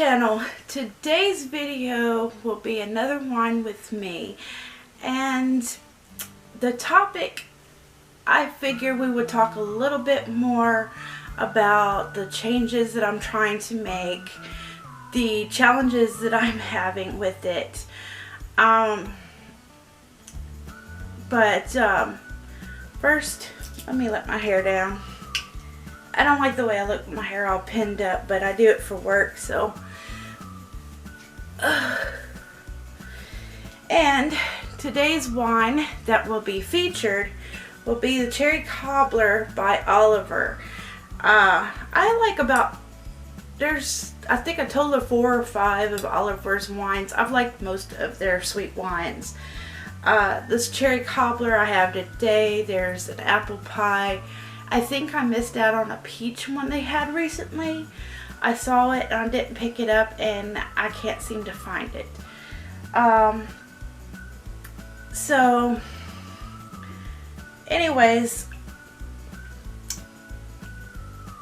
channel. Today's video will be another wine with me, and the topic, I figure we would talk a little bit more about the changes that I'm trying to make, the challenges that I'm having with it. First, let me let my hair down. I don't like the way I look with my hair all pinned up, but I do it for work, so. And today's wine that will be featured will be the Cherry Cobbler by Oliver. I like I think a total of 4 or 5 of Oliver's wines. I've liked most of their sweet wines. This Cherry Cobbler I have today. There's an apple pie. I think I missed out on a peach one they had recently. I saw it and I didn't pick it up, and I can't seem to find it. So anyways,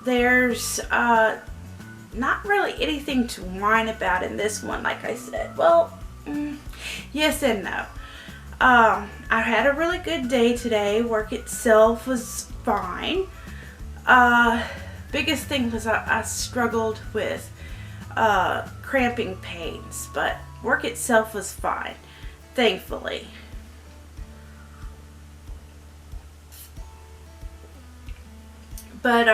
there's not really anything to whine about in this one, like I said. Well, yes and no. I had a really good day today. Work itself was fine. Biggest thing was I struggled with cramping pains, but work itself was fine, thankfully. But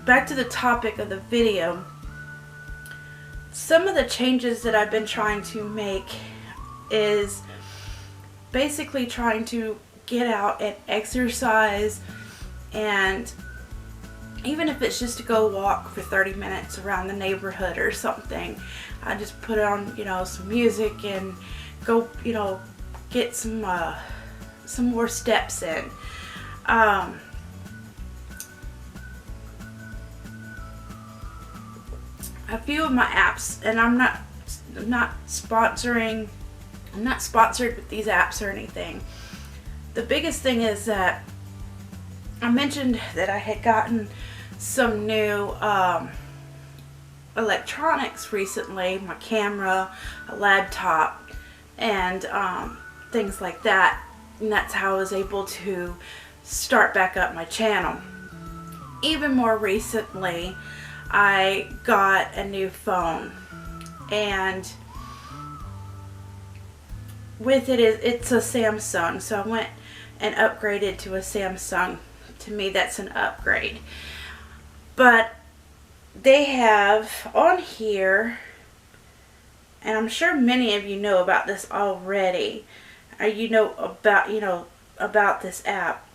back to the topic of the video. Some of the changes that I've been trying to make is basically trying to get out and exercise, and even if it's just to go walk for 30 minutes around the neighborhood or something, I just put on, some music and go, get some more steps in. A few of my apps, and I'm not sponsored with these apps or anything. The biggest thing is that I mentioned that I had gotten some new electronics recently, my camera, a laptop, and things like that. And that's how I was able to start back up my channel. Even more recently, I got a new phone, and with it's a Samsung, so I went and upgraded to a Samsung. To me, that's an upgrade. But they have on here, and I'm sure many of you know about this already, or about this app,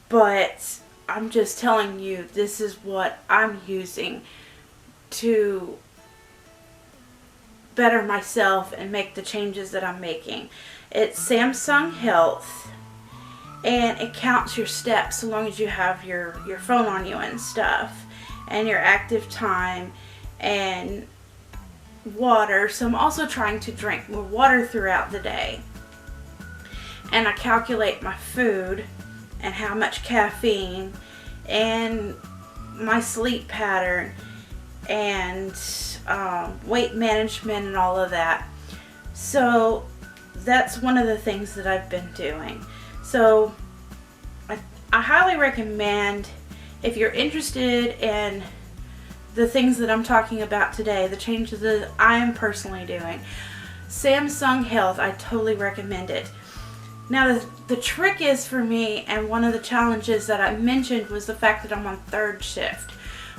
but I'm just telling you, this is what I'm using to better myself and make the changes that I'm making. It's Samsung Health, and it counts your steps so long as you have your phone on you and stuff, and your active time and water. So I'm also trying to drink more water throughout the day, and I calculate my food and how much caffeine and my sleep pattern and weight management and all of that. So that's one of the things that I've been doing. So I highly recommend, if you're interested in the things that I'm talking about today, the changes that I am personally doing, Samsung Health, I totally recommend it. Now, the trick is for me, and one of the challenges that I mentioned was the fact that I'm on third shift.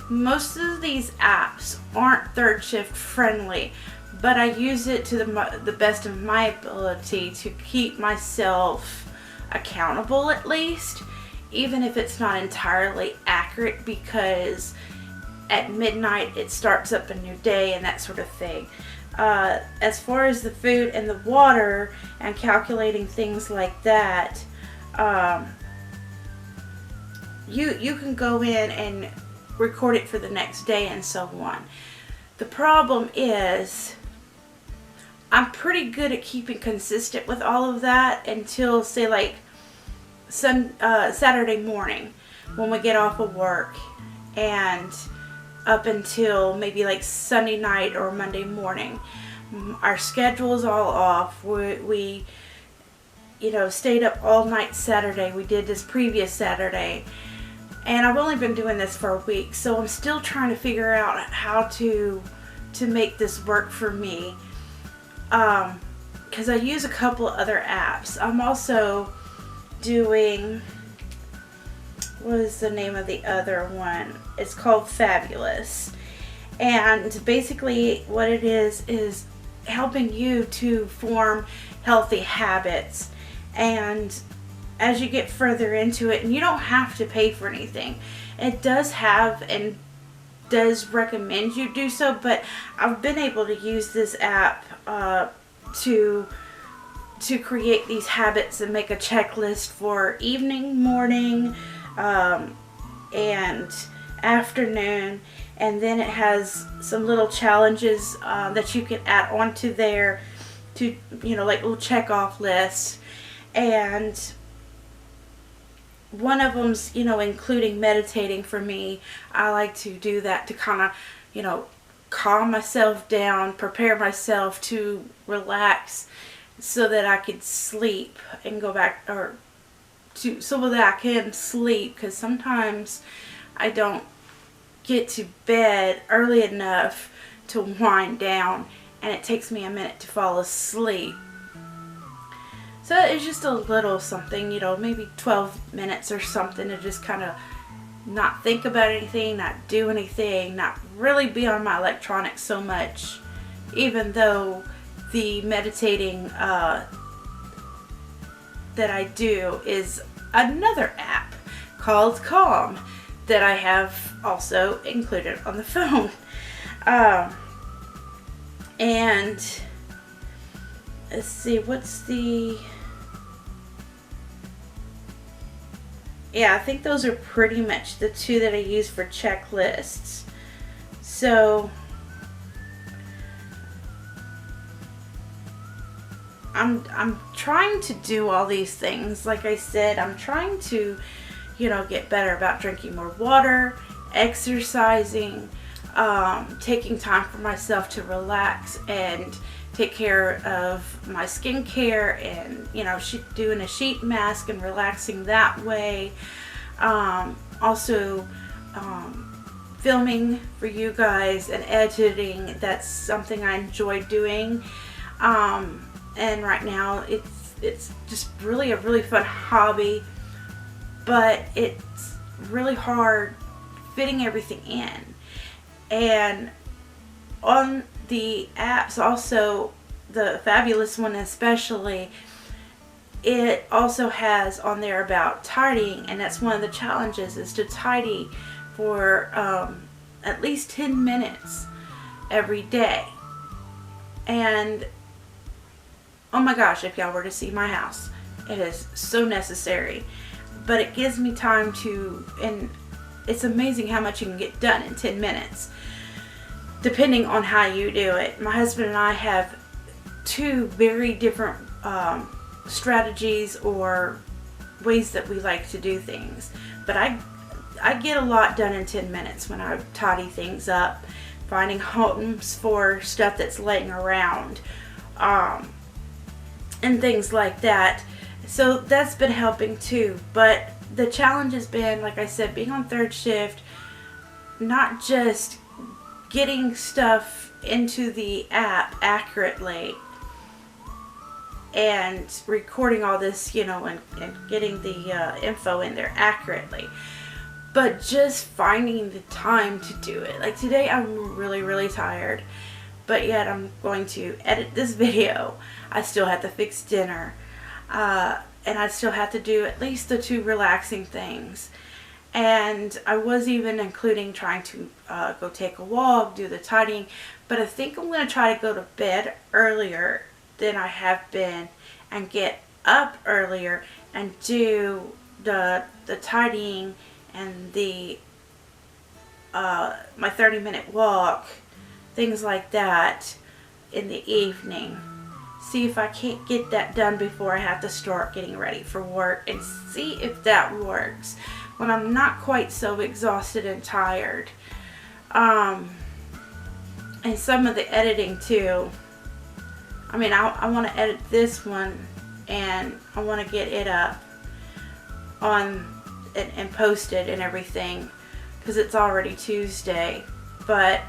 Most of these apps aren't third shift friendly, but I use it to the best of my ability to keep myself accountable, at least, even if it's not entirely accurate, because at midnight it starts up a new day and that sort of thing. As far as the food and the water and calculating things like that, you can go in and record it for the next day and so on. The problem is, I'm pretty good at keeping consistent with all of that until, say, like Saturday morning when we get off of work, and up until maybe like Sunday night or Monday morning. Our schedule is all off. We stayed up all night Saturday. We did this previous Saturday. And I've only been doing this for a week, so I'm still trying to figure out how to make this work for me. Because I use a couple of other apps. I'm also doing, what is the name of the other one? It's called Fabulous. And basically what it is helping you to form healthy habits. And as you get further into it, and you don't have to pay for anything, it does have and does recommend you do so, but I've been able to use this app to create these habits and make a checklist for evening, morning, and afternoon. And then it has some little challenges that you can add onto there to, like little check off lists. And one of them's, including meditating for me. I like to do that to kind of, calm myself down, prepare myself to relax so that I could sleep and go back, so that I can sleep, because sometimes I don't get to bed early enough to wind down, and it takes me a minute to fall asleep. So it's just a little something, maybe 12 minutes or something to just kind of not think about anything, not do anything, not really be on my electronics so much, even though the meditating that I do is another app called Calm that I have also included on the phone. And let's see, yeah, I think those are pretty much the two that I use for checklists. So I'm trying to do all these things. Like I said, I'm trying to, get better about drinking more water, exercising, taking time for myself to relax and take care of my skincare, and doing a sheet mask and relaxing that way. Also filming for you guys and editing, that's something I enjoy doing, and right now it's just really a really fun hobby, but it's really hard fitting everything in. And on the apps, also the Fabulous one especially, it also has on there about tidying, and that's one of the challenges, is to tidy for at least 10 minutes every day. And oh my gosh, if y'all were to see my house, it is so necessary. But it gives me time to, and it's amazing how much you can get done in 10 minutes. Depending on how you do it. My husband and I have two very different strategies or ways that we like to do things. But I get a lot done in 10 minutes when I tidy things up, finding homes for stuff that's laying around, and things like that. So that's been helping too. But the challenge has been, like I said, being on third shift, not just getting stuff into the app accurately and recording all this, and getting the info in there accurately, but just finding the time to do it. Like today I'm really, really tired, but yet I'm going to edit this video. I still have to fix dinner, and I still have to do at least the 2 relaxing things. And I was even including trying to go take a walk, do the tidying, but I think I'm going to try to go to bed earlier than I have been and get up earlier and do the tidying and the my 30-minute walk, things like that in the evening. See if I can't get that done before I have to start getting ready for work, and see if that works when I'm not quite so exhausted and tired. And some of the editing too. I mean, I want to edit this one, and I want to get it up on and posted and everything, because it's already Tuesday. But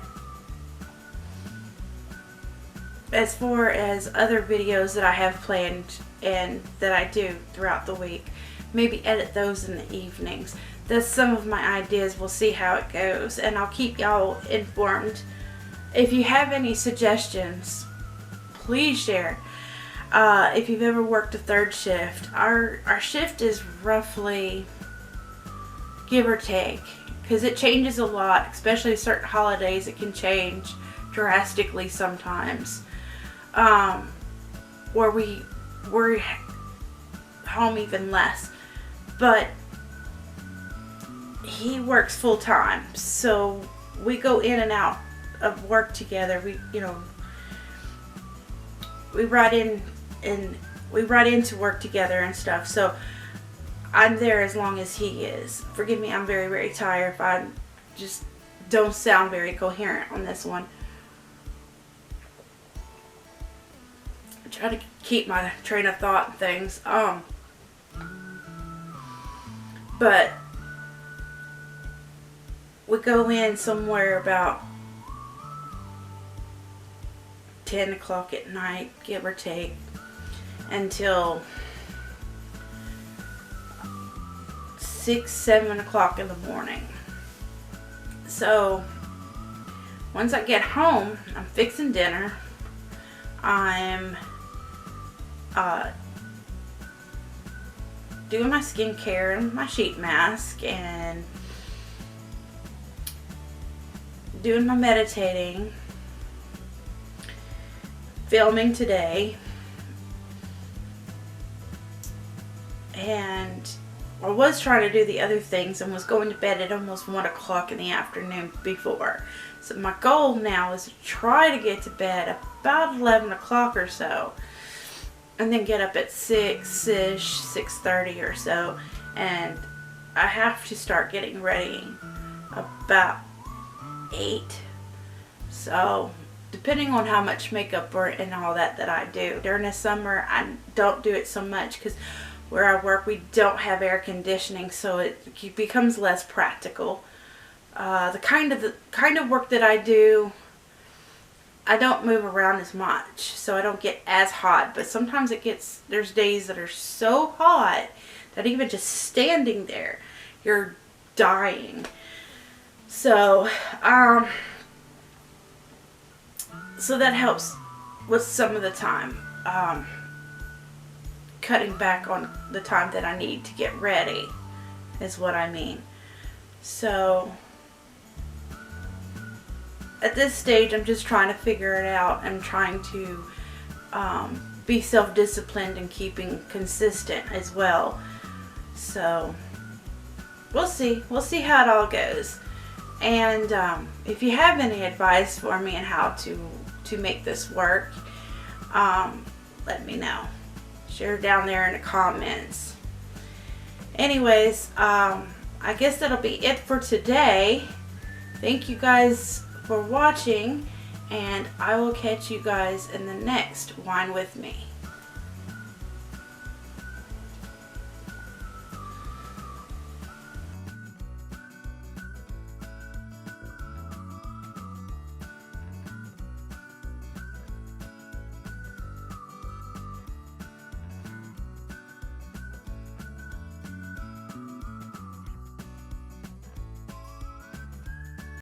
as far as other videos that I have planned and that I do throughout the week, maybe edit those in the evenings. That's some of my ideas. We'll see how it goes, and I'll keep y'all informed. If you have any suggestions, please share. If you've ever worked a third shift, our shift is roughly, give or take, because it changes a lot, especially certain holidays. It can change drastically sometimes, where we're home even less. But he works full time, so we go in and out of work together. We ride into work together and stuff. So I'm there as long as he is. Forgive me, I'm very, very tired if I just don't sound very coherent on this one. I try to keep my train of thought and things. But we go in somewhere about 10 o'clock at night, give or take, until 6, 7 o'clock in the morning. So once I get home, I'm fixing dinner. I'm doing my skincare and my sheet mask, and doing my meditating, filming today, and I was trying to do the other things and was going to bed at almost 1 o'clock in the afternoon before. So my goal now is to try to get to bed about 11 o'clock or so, and then get up at 6-ish, 6:30 or so, and I have to start getting ready about 8. So depending on how much makeup and all that I do. During the summer, I don't do it so much because where I work, we don't have air conditioning, so it becomes less practical. The kind of work that I do, I don't move around as much, so I don't get as hot. But sometimes there's days that are so hot that even just standing there, you're dying. So, so that helps with some of the time, cutting back on the time that I need to get ready is what I mean. So at this stage, I'm just trying to figure it out. I'm trying to be self-disciplined and keeping consistent as well. So we'll see how it all goes. And if you have any advice for me on how to make this work, let me know. Share down there in the comments. Anyways, I guess that'll be it for today. Thank you guys for watching, and I will catch you guys in the next Wine With Me.